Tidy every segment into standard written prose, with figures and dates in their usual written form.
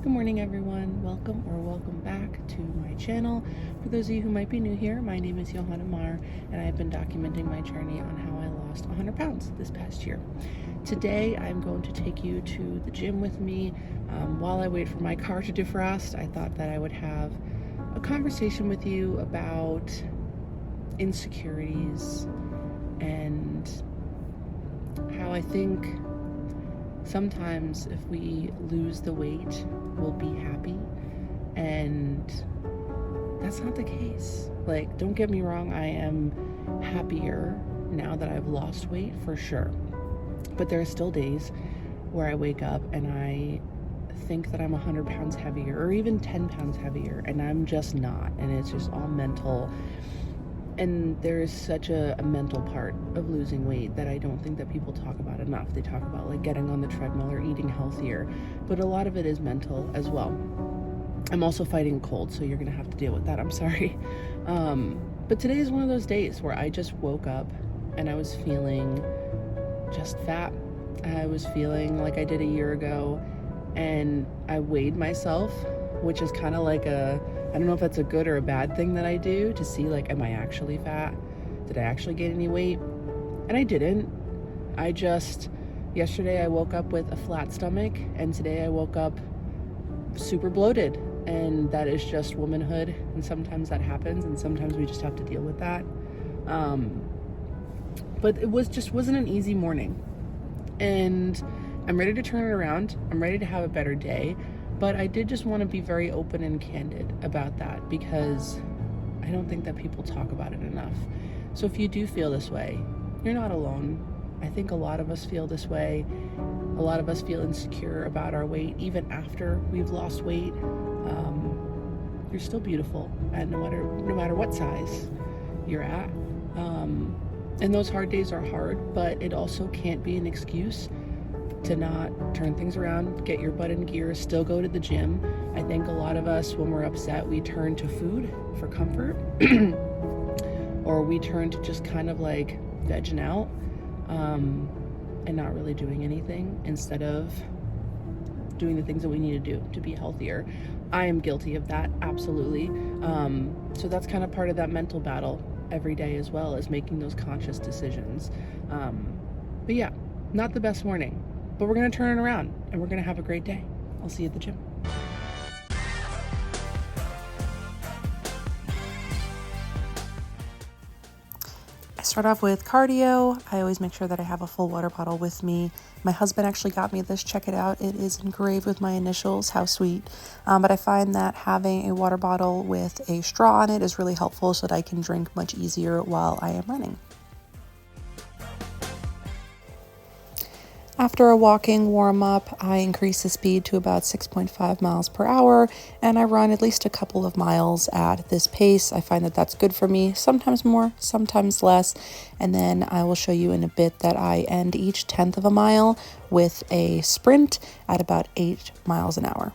Good morning everyone, welcome back to my channel. For those of you who might be new here, my name is Johanna Mar and I have been documenting my journey on how I lost 100 pounds this past year. Today I'm going to take you to the gym with me. While I wait for my car to defrost, I thought that I would have a conversation with you about insecurities and how I think sometimes if we lose the weight, we'll be happy, and that's not the case. Like, don't get me wrong, I am happier now that I've lost weight for sure, but there are still days where I wake up and I think that I'm 100 pounds heavier or even 10 pounds heavier, and I'm just not, and it's just all mental. And there is such a mental part of losing weight that I don't think that people talk about enough. They talk about like getting on the treadmill or eating healthier, but a lot of it is mental as well. I'm also fighting a cold, so you're gonna have to deal with that. I'm sorry. But today is one of those days where I just woke up and I was feeling just fat. I was feeling like I did a year ago, and I weighed myself, which is kind of like I don't know if that's a good or a bad thing that I do to see, like, am I actually fat? Did I actually gain any weight? And I didn't. Yesterday I woke up with a flat stomach, and today I woke up super bloated, and that is just womanhood, and sometimes that happens, and sometimes we just have to deal with that. But it wasn't an easy morning, and I'm ready to turn it around. I'm ready to have a better day. But I did just want to be very open and candid about that, because I don't think that people talk about it enough. So if you do feel this way, you're not alone. I think a lot of us feel this way. A lot of us feel insecure about our weight, even after we've lost weight. You're still beautiful, and no matter what size you're at. And those hard days are hard, but it also can't be an excuse to not turn things around, get your butt in gear, still go to the gym. I think a lot of us, when we're upset, we turn to food for comfort, or we turn to just kind of like vegging out, and not really doing anything instead of doing the things that we need to do to be healthier. I am guilty of that, absolutely. So that's kind of part of that mental battle every day, as well as making those conscious decisions. But yeah, not the best morning. But we're going to turn it around, and we're going to have a great day. I'll see you at the gym. I start off with cardio. I always make sure that I have a full water bottle with me. My husband actually got me this. Check it out. It is engraved with my initials. How sweet. But I find that having a water bottle with a straw in it is really helpful, so that I can drink much easier while I am running. After a walking warm-up, I increase the speed to about 6.5 miles per hour, and I run at least a couple of miles at this pace. I find that that's good for me, sometimes more, sometimes less, and then I will show you in a bit that I end each 10th of a mile with a sprint at about 8 miles an hour.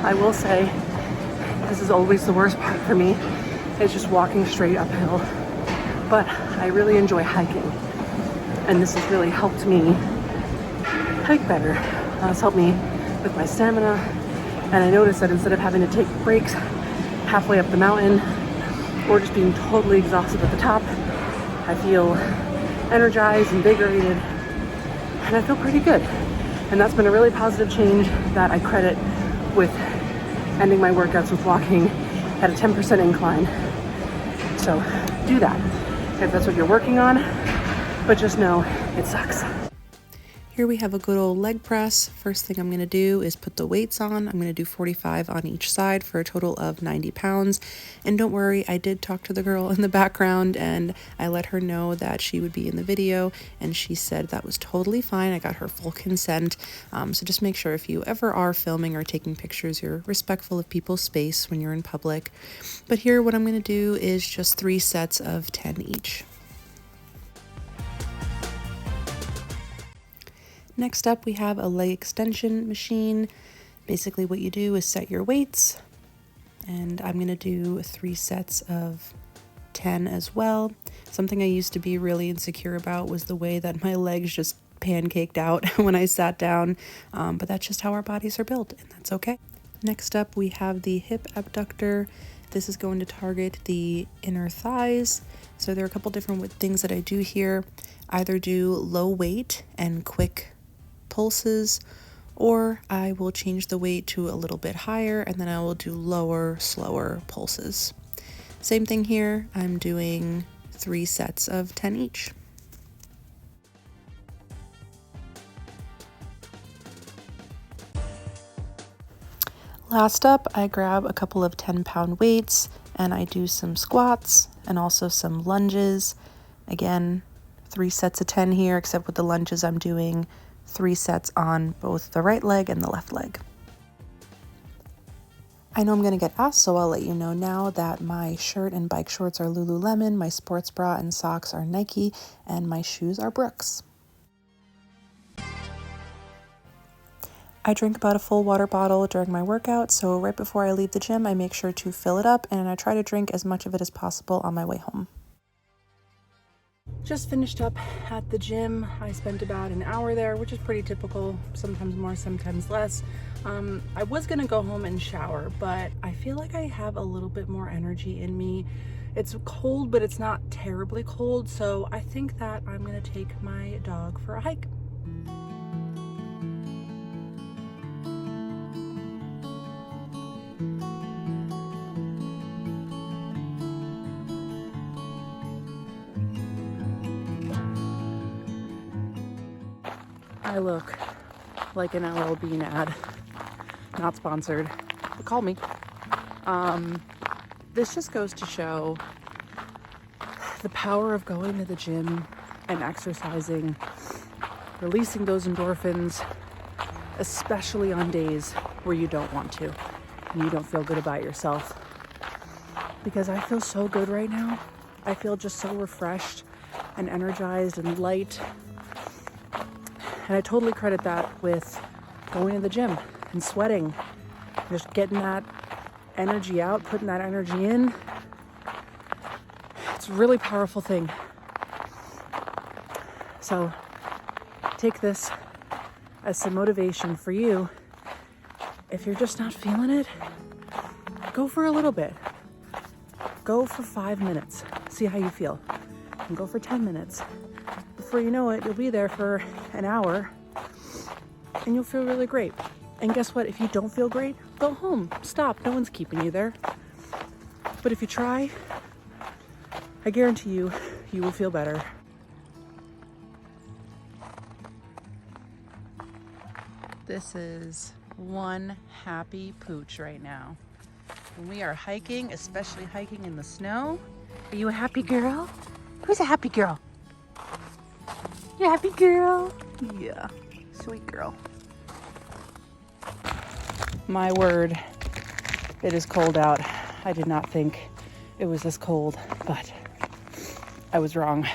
I will say, this is always the worst part for me, is just walking straight uphill. But I really enjoy hiking, and this has really helped me hike better. It's helped me with my stamina, and I noticed that instead of having to take breaks halfway up the mountain or just being totally exhausted at the top, I feel energized, invigorated, and I feel pretty good. And that's been a really positive change that I credit with ending my workouts with walking at a 10% incline. So do that if that's what you're working on, but just know it sucks. Here we have a good old leg press. First thing I'm going to do is put the weights on. I'm going to do 45 on each side for a total of 90 pounds. And don't worry, I did talk to the girl in the background, and I let her know that she would be in the video, and she said that was totally fine. I got her full consent. So just make sure if you ever are filming or taking pictures, you're respectful of people's space when you're in public. But here what I'm going to do is just 3 sets of 10 each. Next up, we have a leg extension machine. Basically what you do is set your weights, and I'm gonna do 3 sets of 10 as well. Something I used to be really insecure about was the way that my legs just pancaked out when I sat down, but that's just how our bodies are built, and that's okay. Next up, we have the hip abductor. This is going to target the inner thighs. So there are a couple different things that I do here. Either do low weight and quick pulses, or I will change the weight to a little bit higher, and then I will do lower, slower pulses. Same thing here. I'm doing 3 sets of 10 each. Last up, I grab a couple of 10-pound weights and I do some squats and also some lunges. Again, 3 sets of 10 here, except with the lunges I'm doing 3 sets on both the right leg and the left leg. I know I'm going to get asked, so I'll let you know now that my shirt and bike shorts are Lululemon, my sports bra and socks are Nike, and my shoes are Brooks. I drink about a full water bottle during my workout, so right before I leave the gym, I make sure to fill it up, and I try to drink as much of it as possible on my way home. Just finished up at the gym. I spent about an hour there, which is pretty typical, sometimes more, sometimes less. I was gonna go home and shower, but I feel like I have a little bit more energy in me. It's cold, but it's not terribly cold, so I think that I'm gonna take my dog for a hike. I look like an LL Bean ad, not sponsored, but call me. This just goes to show the power of going to the gym and exercising, releasing those endorphins, especially on days where you don't want to and you don't feel good about yourself. Because I feel so good right now. I feel just so refreshed and energized and light. And I totally credit that with going to the gym and sweating, just getting that energy out, putting that energy in. It's a really powerful thing. So take this as some motivation for you. If you're just not feeling it, go for a little bit. Go for 5 minutes, see how you feel. And go for 10 minutes. Before you know it, you'll be there for an hour and you'll feel really great. And guess what? If you don't feel great, go home. Stop. No one's keeping you there. But if you try, I guarantee you, you will feel better. This is one happy pooch right now. When we are hiking, especially hiking in the snow. Are you a happy girl? Who's a happy girl? You're a happy girl? Yeah, sweet girl. My word, it is cold out. I did not think it was this cold, but I was wrong.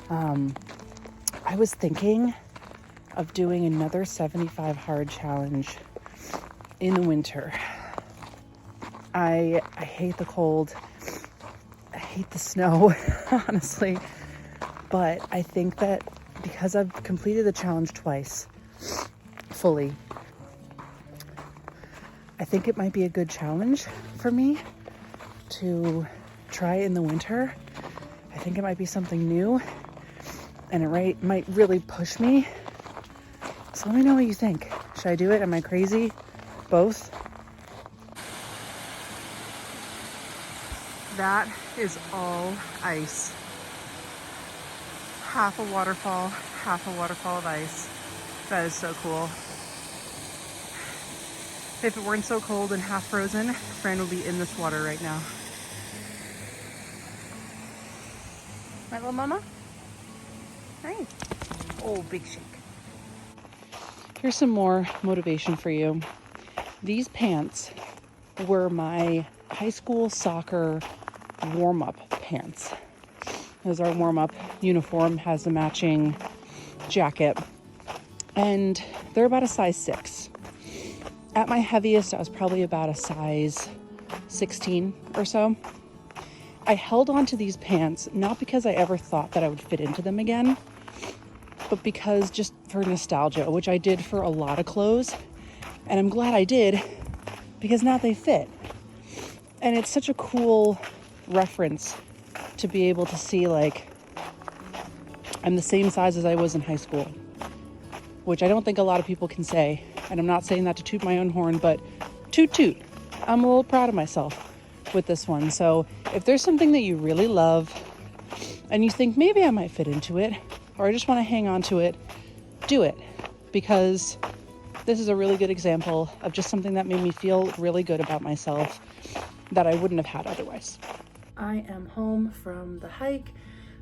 I was thinking of doing another 75 hard challenge in the winter. I hate the cold. I hate the snow, honestly. But I think that because I've completed the challenge twice, fully, I think it might be a good challenge for me to try in the winter. I think it might be something new, and it might really push me. So let me know what you think. Should I do it? Am I crazy? Both? That is all ice. Half a waterfall of ice. That is so cool. If it weren't so cold and half frozen, Fran would be in this water right now. My little mama? Hi. Oh, big shake. Here's some more motivation for you. These pants were my high school soccer warm-up pants. As our warm-up uniform has a matching jacket. and they're about a size 6. At my heaviest, I was probably about a size 16 or so. I held on to these pants, not because I ever thought that I would fit into them again, but because just for nostalgia, which I did for a lot of clothes. And I'm glad I did, because now they fit. And it's such a cool reference to be able to see, like, I'm the same size as I was in high school, which I don't think a lot of people can say. And I'm not saying that to toot my own horn, but toot toot. I'm a little proud of myself with this one. So if there's something that you really love and you think maybe I might fit into it, or I just want to hang on to it, do it. Because this is a really good example of just something that made me feel really good about myself that I wouldn't have had otherwise. I am home from the hike.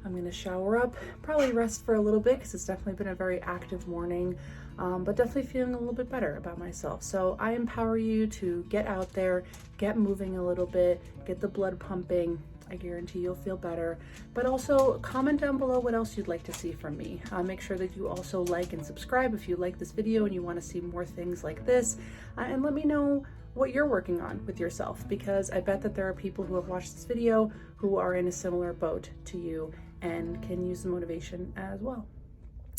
I'm going to shower up, probably rest for a little bit because it's definitely been a very active morning, but definitely feeling a little bit better about myself. So I empower you to get out there, get moving a little bit, get the blood pumping. I guarantee you'll feel better. But also comment down below what else you'd like to see from me. Make sure that you also like and subscribe if you like this video and you want to see more things like this. And let me know what you're working on with yourself, because I bet that there are people who have watched this video who are in a similar boat to you and can use the motivation as well.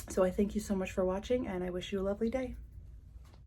So I thank you so much for watching, and I wish you a lovely day.